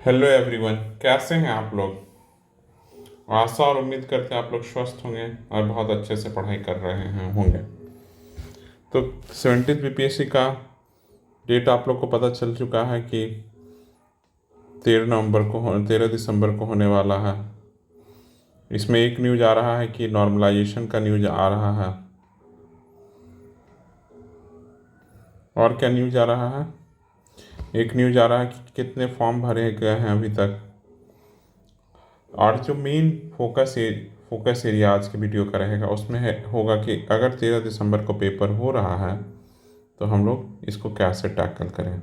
Hello everyone, कैसे हैं आप लोग। आशा और उम्मीद करते हैं आप लोग स्वस्थ होंगे और बहुत अच्छे से पढ़ाई कर रहे हैं होंगे। तो 70th बीपीएससी का डेट आप लोग को पता चल चुका है कि 13 दिसंबर को होने वाला है। इसमें एक न्यूज़ आ रहा है कि नॉर्मलाइजेशन का न्यूज़ आ रहा है। और क्या न्यूज़ आ रहा है? एक न्यूज़ आ रहा है कि कितने फॉर्म भरे गए हैं अभी तक। और जो मेन फोकस एरिया आज के वीडियो का रहेगा उसमें होगा कि अगर 13 दिसंबर को पेपर हो रहा है तो हम लोग इसको कैसे टैकल करें,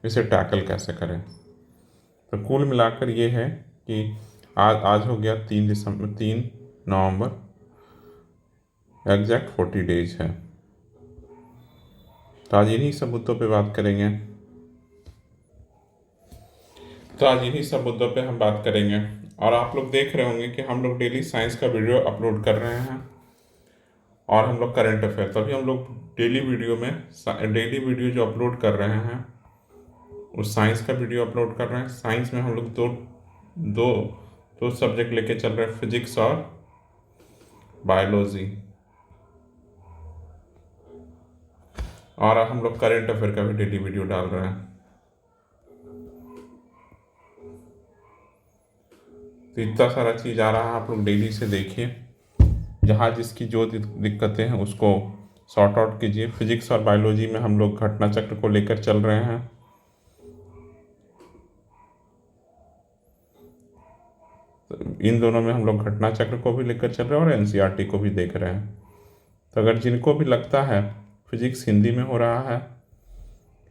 इसे टैकल कैसे करें। तो कुल मिलाकर ये है कि आज हो गया 3 नवंबर, एग्जैक्ट 40 डेज है। तो आज इन्हीं सब मुद्दों पे बात करेंगे। हम बात करेंगे। और आप लोग देख रहे होंगे कि हम लोग डेली साइंस का वीडियो अपलोड कर रहे हैं और हम लोग करंट अफेयर, तभी हम लोग डेली वीडियो जो अपलोड कर रहे हैं उस साइंस का वीडियो अपलोड कर रहे हैं। साइंस में हम लोग दो दो दो सब्जेक्ट लेके चल रहे हैं, फिजिक्स और बायोलॉजी। और हम लोग करंट अफेयर का भी डेली वीडियो डाल रहे हैं। तो इतना सारा चीज़ आ रहा है, आप लोग डेली से देखिए। जहाँ जिसकी जो दिक्कतें हैं उसको सॉर्ट आउट कीजिए। फिजिक्स और बायोलॉजी में हम लोग घटना चक्र को लेकर चल रहे हैं। तो इन दोनों में हम लोग घटना चक्र को भी लेकर चल रहे हैं और एनसीईआरटी को भी देख रहे हैं। तो अगर जिनको भी लगता है फिजिक्स हिंदी में हो रहा है,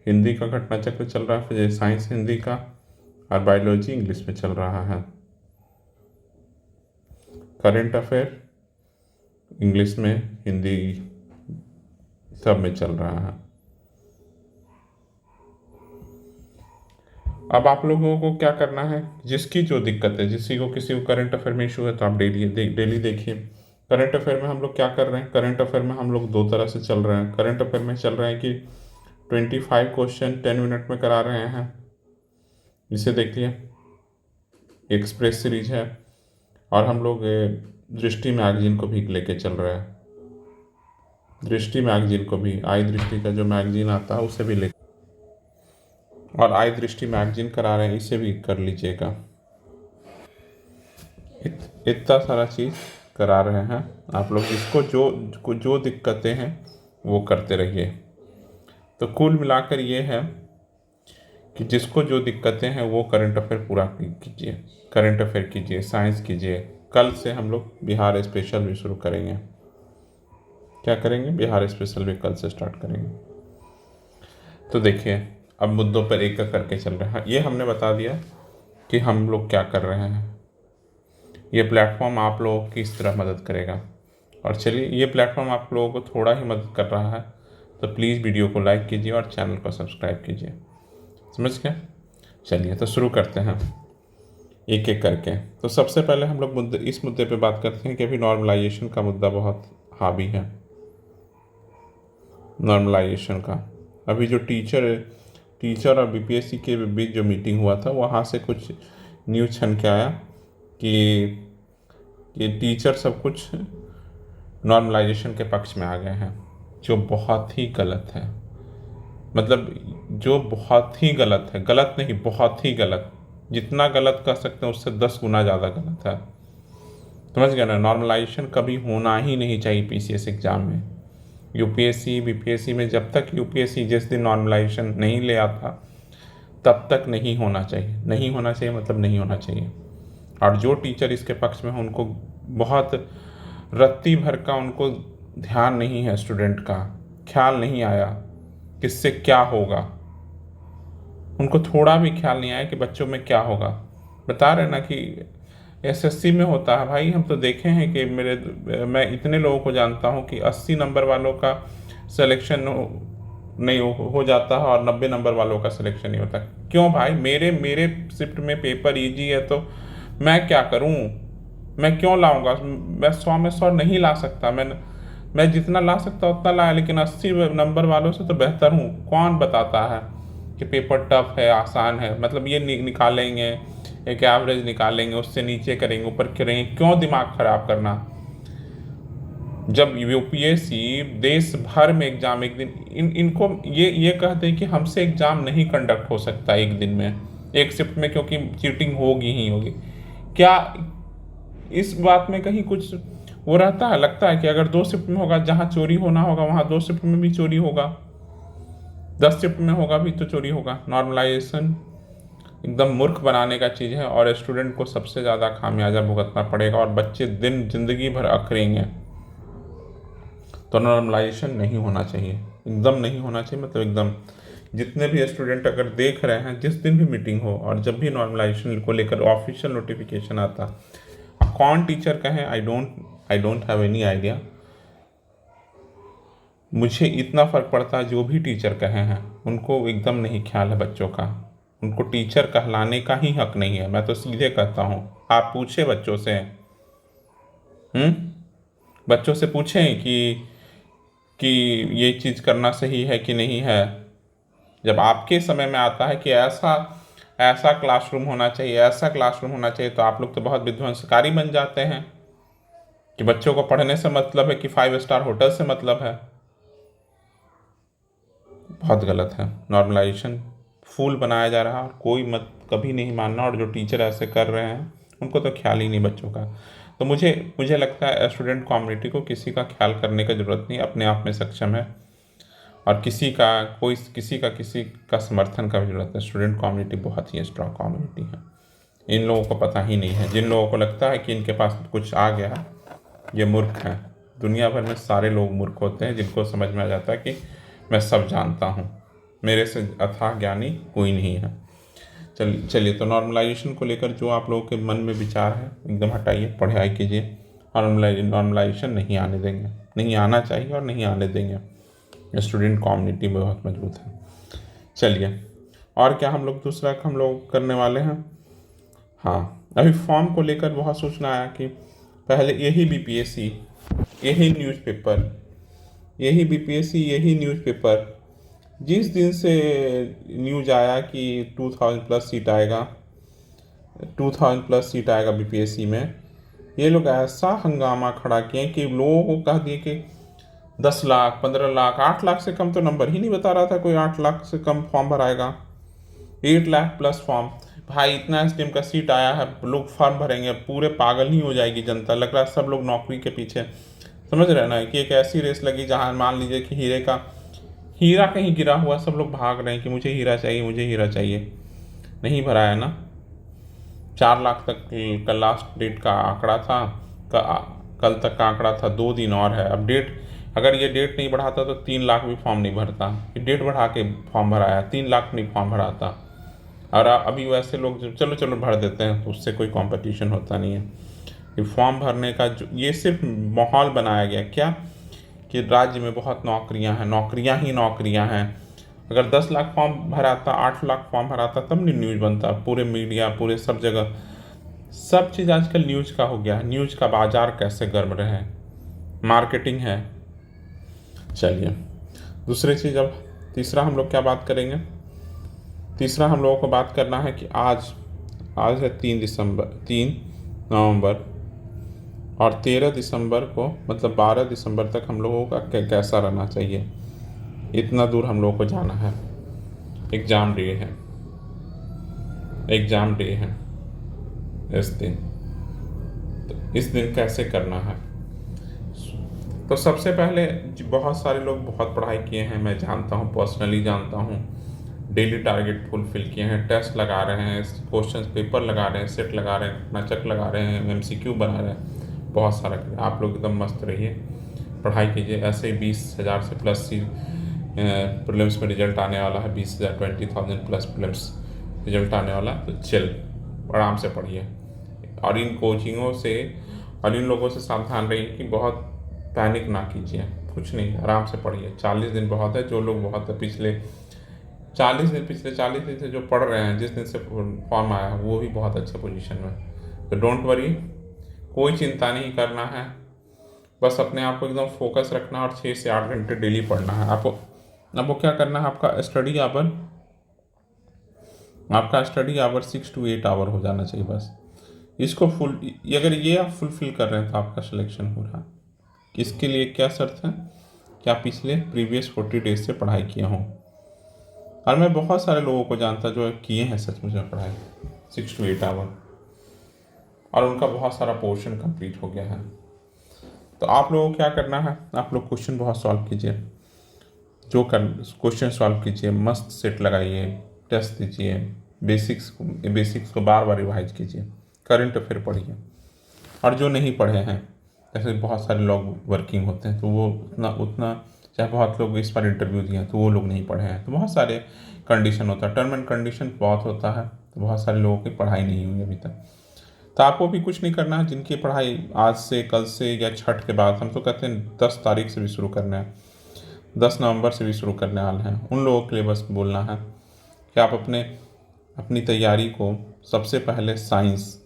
हिंदी का घटना चक्र चल रहा है, फिजिक्स साइंस हिंदी का, और बायोलॉजी इंग्लिश में चल रहा है। करंट अफेयर इंग्लिश में, हिंदी सब में चल रहा है। अब आप लोगों को क्या करना है, जिसकी जो दिक्कत है, किसी को करंट अफेयर में इशू है तो आप डेली देखिए। करंट अफेयर में हम लोग क्या कर रहे हैं, करंट अफेयर में हम लोग दो तरह से चल रहे हैं। करंट अफेयर में चल रहे हैं कि 25 क्वेश्चन 10 मिनट में करा रहे हैं। इसे देखिए, एक्सप्रेस सीरीज है। और हम लोग दृष्टि मैगजीन को भी लेके चल रहे हैं। दृष्टि मैगजीन को भी, आई दृष्टि का जो मैगजीन आता है उसे भी ले, और आई दृष्टि मैगजीन करा रहे हैं, इसे भी कर लीजिएगा। इतना सारा चीज़ करा रहे हैं आप लोग। इसको जो दिक्कतें हैं वो करते रहिए। तो कुल मिलाकर ये है कि जिसको जो दिक्कतें हैं वो करंट अफेयर पूरा कीजिए, करंट अफेयर कीजिए, साइंस कीजिए। कल से हम लोग बिहार स्पेशल भी शुरू करेंगे। क्या करेंगे? बिहार स्पेशल भी कल से स्टार्ट करेंगे। तो देखिए, अब मुद्दों पर एक एक करके चल रहे हैं। ये हमने बता दिया कि हम लोग क्या कर रहे हैं। ये प्लेटफॉर्म आप लोगों की किस तरह मदद करेगा। और चलिए, ये प्लेटफॉर्म आप लोगों को थोड़ा ही मदद कर रहा है तो प्लीज़ वीडियो को लाइक कीजिए और चैनल को सब्सक्राइब कीजिए। समझ गए? चलिए तो शुरू करते हैं एक एक करके। तो सबसे पहले हम लोग इस मुद्दे पे बात करते हैं कि अभी नॉर्मलाइजेशन का मुद्दा बहुत हावी है। नॉर्मलाइजेशन का अभी जो टीचर और बीपीएससी के बीच जो मीटिंग हुआ था वहाँ से कुछ न्यूज़ छन के आया कि टीचर सब कुछ नॉर्मलाइजेशन के पक्ष में आ गए हैं, जो बहुत ही गलत है। मतलब जो बहुत ही गलत है, गलत नहीं, बहुत ही गलत। जितना गलत कर सकते हैं उससे 10 गुना ज़्यादा गलत है। समझ गए ना? नॉर्मलाइजेशन कभी होना ही नहीं चाहिए पीसीएस एग्ज़ाम में। यूपीएससी बीपीएससी में जब तक यूपीएससी जिस दिन नॉर्मलाइजेशन नहीं ले आता तब तक नहीं होना चाहिए। नहीं होना चाहिए मतलब नहीं होना चाहिए। और जो टीचर इसके पक्ष में हैं उनको बहुत रत्ती भर का उनको ध्यान नहीं है, स्टूडेंट का ख्याल नहीं आया किससे क्या होगा। उनको थोड़ा भी ख्याल नहीं आया कि बच्चों में क्या होगा। बता रहे ना कि एसएससी में होता है भाई। हम तो देखे हैं कि मैं इतने लोगों को जानता हूं कि 80 नंबर वालों का सिलेक्शन नहीं हो जाता है और 90 नंबर वालों का सिलेक्शन नहीं होता। क्यों भाई? मेरे शिफ्ट में पेपर इजी है तो मैं क्या करूं? मैं क्यों लाऊंगा? मैं 100 में 100 नहीं ला सकता। मैं जितना ला सकता उतना लाया, लेकिन 80 नंबर वालों से तो बेहतर हूँ। कौन बताता है? कि पेपर टफ है, आसान है, मतलब ये निकालेंगे, एक एवरेज निकालेंगे, उससे नीचे करेंगे, ऊपर करेंगे, क्यों दिमाग खराब करना। जब यूपीएससी देश भर में एग्जाम एक दिन इनको ये कहते हैं कि हमसे एग्जाम नहीं कंडक्ट हो सकता एक दिन में, एक शिफ्ट में, क्योंकि चीटिंग होगी ही होगी। क्या इस बात में कहीं कुछ वो रहता है? लगता है कि अगर 2 शिफ्ट में होगा, जहाँ चोरी होना होगा वहाँ 2 शिफ्ट में भी चोरी होगा, 10 शिफ्ट में होगा भी तो चोरी होगा। नॉर्मलाइजेशन एकदम मूर्ख बनाने का चीज़ है, और स्टूडेंट को सबसे ज़्यादा खामियाजा भुगतना पड़ेगा, और बच्चे दिन जिंदगी भर अखरेंगे। तो नॉर्मलाइजेशन नहीं होना चाहिए, एकदम नहीं होना चाहिए, मतलब एकदम। जितने भी स्टूडेंट अगर देख रहे हैं, जिस दिन भी मीटिंग हो और जब भी नॉर्मलाइजेशन को लेकर ऑफिशियल नोटिफिकेशन आता, कौन टीचर कहें, I don't have any idea. मुझे इतना फ़र्क पड़ता है, जो भी टीचर कहे हैं उनको एकदम नहीं ख्याल है बच्चों का, उनको टीचर कहलाने का ही हक नहीं है। मैं तो सीधे कहता हूँ, आप पूछे बच्चों से, बच्चों से पूछें कि ये चीज़ करना सही है कि नहीं है। जब आपके समय में आता है कि ऐसा ऐसा क्लासरूम होना चाहिए, ऐसा क्लासरूम होना चाहिए, तो आप लोग तो बहुत विध्वंसकारी बन जाते हैं कि बच्चों को पढ़ने से मतलब है, कि 5 स्टार होटल से मतलब है। बहुत गलत है। नॉर्मलाइजेशन फूल बनाया जा रहा है, और कोई मत कभी नहीं मानना, और जो टीचर ऐसे कर रहे हैं उनको तो ख्याल ही नहीं बच्चों का। तो मुझे लगता है स्टूडेंट कम्युनिटी को किसी का ख्याल करने की ज़रूरत नहीं, अपने आप में सक्षम है, और किसी का समर्थन का भी जरूरत है। स्टूडेंट कम्युनिटी बहुत ही स्ट्रॉन्ग कम्युनिटी है, इन लोगों को पता ही नहीं है। जिन लोगों को लगता है कि इनके पास कुछ आ गया, ये मूर्ख हैं। दुनिया भर में सारे लोग मूर्ख होते हैं जिनको समझ में आ जाता है कि मैं सब जानता हूँ, मेरे से अथाह ज्ञानी कोई नहीं है। चलिए, तो नॉर्मलाइजेशन को लेकर जो आप लोगों के मन में विचार है एकदम हटाइए, पढ़ाई कीजिए। नॉर्मलाइजेशन नहीं आने देंगे, नहीं आना चाहिए और नहीं आने देंगे। स्टूडेंट कम्युनिटी में बहुत मजबूत है। चलिए, और क्या हम लोग करने वाले हैं। हाँ, अभी फॉर्म को लेकर बहुत सूचना आया कि पहले यही बीपीएससी, यही न्यूज़पेपर, जिस दिन से न्यूज आया कि 2000 प्लस सीट आएगा बीपीएससी में, ये लोग ऐसा हंगामा खड़ा किए कि लोगों को कह दिए कि 10 लाख, 15 लाख, 8 लाख से कम तो नंबर ही नहीं बता रहा था कोई, 8 लाख से कम फॉर्म भराएगा, 8 लाख प्लस फॉर्म। भाई, इतना एसटीएम का सीट आया है, लोग फॉर्म भरेंगे, पूरे पागल ही हो जाएगी जनता। लग रहा है सब लोग नौकरी के पीछे, समझ रहे ना, कि एक ऐसी रेस लगी जहाँ मान लीजिए कि हीरा कहीं गिरा हुआ, सब लोग भाग रहे हैं कि मुझे हीरा चाहिए, मुझे हीरा चाहिए। नहीं भरा है ना। 4 लाख तक का लास्ट डेट का आंकड़ा था, कल तक का आंकड़ा था, 2 दिन और है। अब डेट, अगर ये डेट नहीं बढ़ाता तो 3 लाख भी फॉर्म नहीं भरता। ये डेट बढ़ा के फॉर्म भराया, 3 लाख नहीं फॉर्म भराता। और अभी वैसे लोग चलो भर देते हैं, तो उससे कोई कंपटीशन होता नहीं है। ये फॉर्म भरने का जो ये सिर्फ माहौल बनाया गया, क्या कि राज्य में बहुत नौकरियां हैं, नौकरियां ही नौकरियां हैं। अगर 10 लाख फॉर्म भराता, 8 लाख फॉर्म भराता, तब नहीं न्यूज़ बनता। पूरे मीडिया, पूरे सब जगह, सब चीज़ आजकल न्यूज़ का हो गया है। न्यूज़ का बाजार कैसे गर्म रहे, मार्केटिंग है। चलिए, दूसरी चीज़, अब तीसरा हम लोग क्या बात करेंगे। तीसरा हम लोगों को बात करना है कि आज है 3 नवंबर, और 13 दिसंबर को, मतलब 12 दिसंबर तक हम लोगों का कैसा रहना चाहिए, इतना दूर हम लोगों को जाना है। एग्ज़ाम डे है इस दिन, तो इस दिन कैसे करना है। तो सबसे पहले, बहुत सारे लोग बहुत पढ़ाई किए हैं, मैं जानता हूँ, पर्सनली जानता हूँ, डेली टारगेट फुलफिल किए हैं, टेस्ट लगा रहे हैं, क्वेश्चन पेपर लगा रहे हैं, सेट लगा रहे हैं, नाचक लगा रहे हैं, एमसीक्यू बना रहे हैं, बहुत सारा। आप लोग एकदम मस्त रहिए, पढ़ाई कीजिए। ऐसे ही 20,000 से प्लस प्रीलिम्स में रिजल्ट आने वाला है, 20,000 20,000 प्लस प्रीलिम्स रिजल्ट आने वाला, तो चिल, आराम से पढ़िए। और इन कोचिंगों से और इन लोगों से सावधान रहिए कि बहुत पैनिक ना कीजिए, कुछ नहीं, आराम से पढ़िए। 40 दिन बहुत है, जो लोग बहुत पिछले 40 दिन से जो पढ़ रहे हैं, जिस दिन से फॉर्म आया है, वो भी बहुत अच्छे पोजीशन में। तो डोंट वरी, कोई चिंता नहीं करना है, बस अपने आप को एकदम फोकस रखना, और 6 से 8 घंटे डेली पढ़ना है आपको। क्या करना है, आपका स्टडी आवर आपका स्टडी आवर 6 to 8 आवर हो जाना चाहिए बस। इसको अगर ये आप फुलफिल कर रहे हैं तो आपका सिलेक्शन हो रहा है। इसके लिए क्या शर्त है कि आप पिछले प्रीवियस 40 डेज से पढ़ाई किए हों। और मैं बहुत सारे लोगों को जानता जो किए हैं सचमुच में पढ़ाई 6 to 8 आवर, और उनका बहुत सारा पोर्शन कंप्लीट हो गया है। तो आप लोगों को क्या करना है, आप लोग क्वेश्चन बहुत सॉल्व कीजिए, क्वेश्चन सॉल्व कीजिए, मस्त सेट लगाइए, टेस्ट दीजिए, बेसिक्स को बार बार रिवाइज कीजिए, करंट अफेयर पढ़िए। और जो नहीं पढ़े हैं, जैसे बहुत सारे लोग वर्किंग होते हैं तो वो उतना चाहे बहुत लोग इस बार इंटरव्यू दिए हैं तो वो लोग नहीं पढ़े हैं, तो बहुत सारे कंडीशन होता है, टर्म एंड कंडीशन बहुत होता है, तो बहुत सारे लोगों की पढ़ाई नहीं हुई अभी तक। तो आपको भी कुछ नहीं करना है, जिनकी पढ़ाई आज से, कल से या छठ के बाद, हम तो कहते हैं 10 तारीख से भी शुरू करना है, 10 नवंबर से भी शुरू करने वाले हैं, उन लोगों के लिए बस बोलना है कि आप अपनी तैयारी को सबसे पहले साइंस,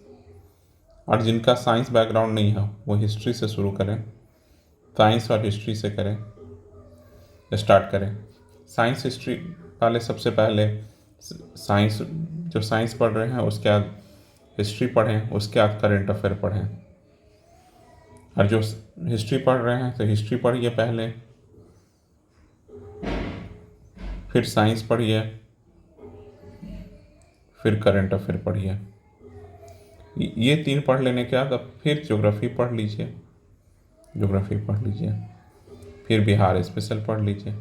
और जिनका साइंस बैकग्राउंड नहीं है वो हिस्ट्री से शुरू करें, साइंस और हिस्ट्री से करें, स्टार्ट करें। साइंस हिस्ट्री वाले सबसे पहले साइंस पढ़ रहे हैं उसके बाद हिस्ट्री पढ़ें, उसके बाद करंट अफेयर पढ़ें। और जो हिस्ट्री पढ़ रहे हैं तो हिस्ट्री पढ़िए पहले, फिर साइंस पढ़िए, फिर करंट अफेयर पढ़िए। ये 3 पढ़ लेने के बाद अब फिर ज्योग्राफी पढ़ लीजिए, फिर बिहार स्पेशल पढ़ लीजिए,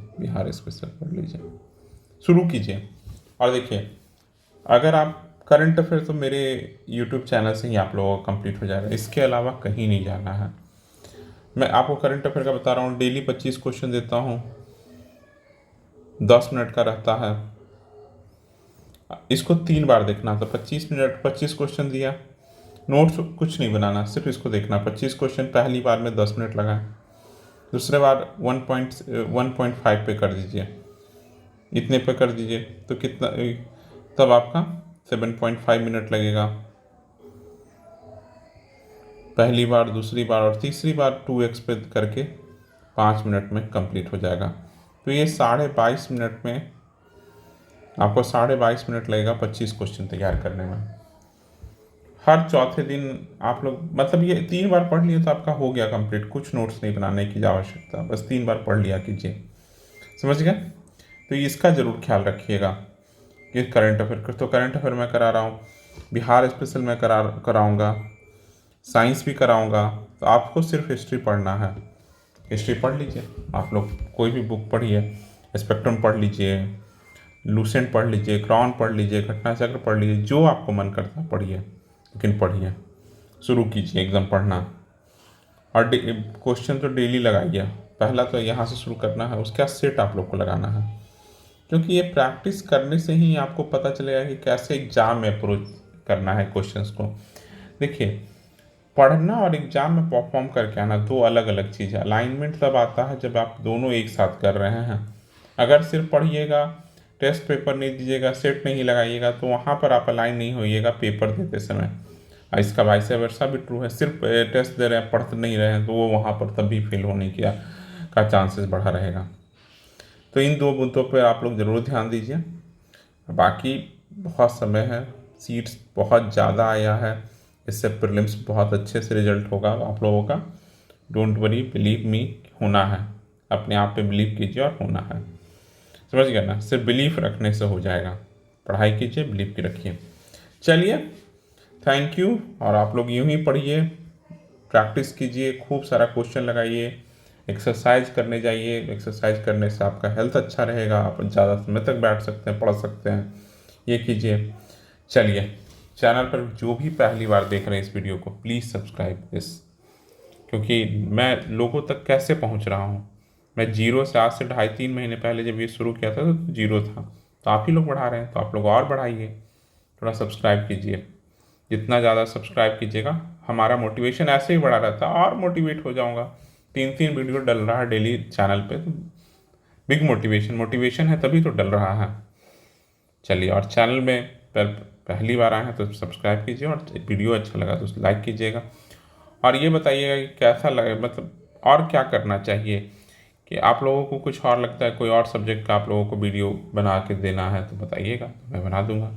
शुरू कीजिए। और देखिए, अगर आप करंट अफेयर तो मेरे यूट्यूब चैनल से ही आप लोगों का कंप्लीट हो जाएगा, इसके अलावा कहीं नहीं जाना है। मैं आपको करंट अफेयर का बता रहा हूँ, डेली 25 क्वेश्चन देता हूँ, 10 मिनट का रहता है। इसको 3 बार देखना, तो 25 मिनट 25 क्वेश्चन दिया, नोट्स कुछ नहीं बनाना, सिर्फ इसको देखना। 25 क्वेश्चन पहली बार में 10 मिनट लगाएं, दूसरे बार 1.5 पे कर दीजिए, इतने पे कर दीजिए तो कितना, तब आपका 7.5 मिनट लगेगा पहली बार, दूसरी बार, और तीसरी बार 2x पे करके 5 मिनट में कंप्लीट हो जाएगा। तो ये 22.5 मिनट में आपको 22.5 मिनट लगेगा 25 क्वेश्चन तैयार करने में। हर चौथे दिन आप लोग, मतलब ये 3 बार पढ़ लिए तो आपका हो गया कंप्लीट, कुछ नोट्स नहीं बनाने की आवश्यकता, बस 3 बार पढ़ लिया कीजिए, समझ गए। तो इसका ज़रूर ख्याल रखिएगा कि करंट अफेयर, तो करंट अफेयर मैं करा रहा हूँ, बिहार स्पेशल मैं कराऊँगा, साइंस भी कराऊँगा। तो आपको सिर्फ हिस्ट्री पढ़ना है, हिस्ट्री पढ़ लीजिए। आप लोग कोई भी बुक पढ़िए, स्पेक्ट्रम पढ़ लीजिए, लूसेंट पढ़ लीजिए, क्राउन पढ़ लीजिए, घटना चक्र पढ़ लीजिए, जो आपको मन करता है पढ़िए, लेकिन पढ़िए, शुरू कीजिए एकदम पढ़ना। और क्वेश्चन तो डेली लगाइए, पहला तो यहाँ से शुरू करना है, उसके बाद सेट आप लोग को लगाना है, क्योंकि ये प्रैक्टिस करने से ही आपको पता चलेगा कि कैसे एग्ज़ाम में अप्रोच करना है क्वेश्चंस को। देखिए, पढ़ना और एग्ज़ाम में परफॉर्म करके आना 2 अलग अलग चीज़ है। अलाइनमेंट तब आता है जब आप दोनों एक साथ कर रहे हैं। अगर सिर्फ पढ़िएगा, टेस्ट पेपर नहीं दीजिएगा, सेट नहीं लगाइएगा, तो वहाँ पर आप अलाइन नहीं होइएगा पेपर देते समय। इसका वाइस वर्सा भी ट्रू है, सिर्फ टेस्ट दे रहे हैं, पढ़ नहीं रहे हैं, तो वो वहाँ पर तब भी फेल होने का चांसेस बढ़ा रहेगा। तो इन 2 मुद्दों पर आप लोग ज़रूर ध्यान दीजिए। बाकी बहुत समय है, सीट्स बहुत ज़्यादा आया है, इससे प्रीलिम्स बहुत अच्छे से रिजल्ट होगा आप लोगों का। डोंट वरी, बिलीव मी, होना है, अपने आप पे बिलीव कीजिए और होना है, समझ गए ना। सिर्फ बिलीव रखने से हो जाएगा, पढ़ाई कीजिए, बिलीव की रखिए। चलिए, थैंक यू। और आप लोग यूँ ही पढ़िए, प्रैक्टिस कीजिए, खूब सारा क्वेश्चन लगाइए, एक्सरसाइज करने जाइए। एक्सरसाइज करने से आपका हेल्थ अच्छा रहेगा, आप ज़्यादा समय तक बैठ सकते हैं, पढ़ सकते हैं, ये कीजिए। चलिए, चैनल पर जो भी पहली बार देख रहे हैं इस वीडियो को, प्लीज़ सब्सक्राइब दिस, क्योंकि मैं लोगों तक कैसे पहुंच रहा हूं। मैं जीरो से, आज से 2.5-3 महीने पहले जब ये शुरू किया था तो जीरो था, तो आप ही लोग बढ़ा रहे हैं, तो आप लोग और बढ़ाइए, थोड़ा सब्सक्राइब कीजिए। जितना ज़्यादा सब्सक्राइब कीजिएगा, हमारा मोटिवेशन ऐसे ही बढ़ा रहता है, और मोटिवेट हो जाऊँगा। 3 वीडियो डल रहा है डेली चैनल पे, तो बिग मोटिवेशन है, तभी तो डल रहा है। चलिए, और चैनल में पहली बार आए हैं तो सब्सक्राइब कीजिए, और वीडियो अच्छा लगा तो लाइक कीजिएगा, और ये बताइएगा कि कैसा लगे, मतलब और क्या करना चाहिए, कि आप लोगों को कुछ और लगता है, कोई और सब्जेक्ट का आप लोगों को वीडियो बना के देना है तो बताइएगा, तो मैं बना दूंगा।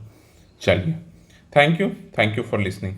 चलिए, थैंक यू फॉर लिसनिंग।